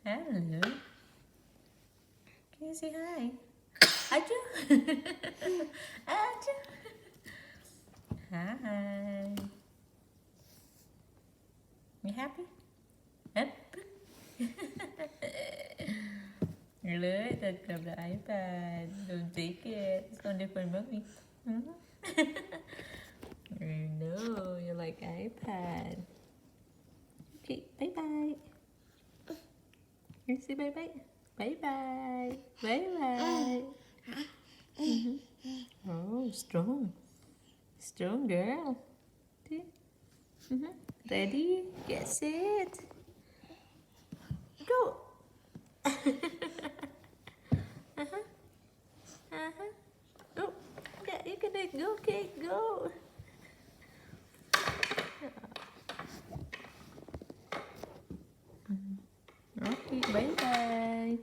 Hello. Can you say hi? Achoo. Achoo. Hi. You happy? Up. Look, look at the iPad. Don't take it. It's only for mommy. I know you like iPad. Okay, bye bye. You say bye bye. Bye bye. Bye bye. Oh, strong. Strong girl. See? Ready? Get set. Go. Oh, yeah, you can do it. Go, Kate, go. Okay, bye bye.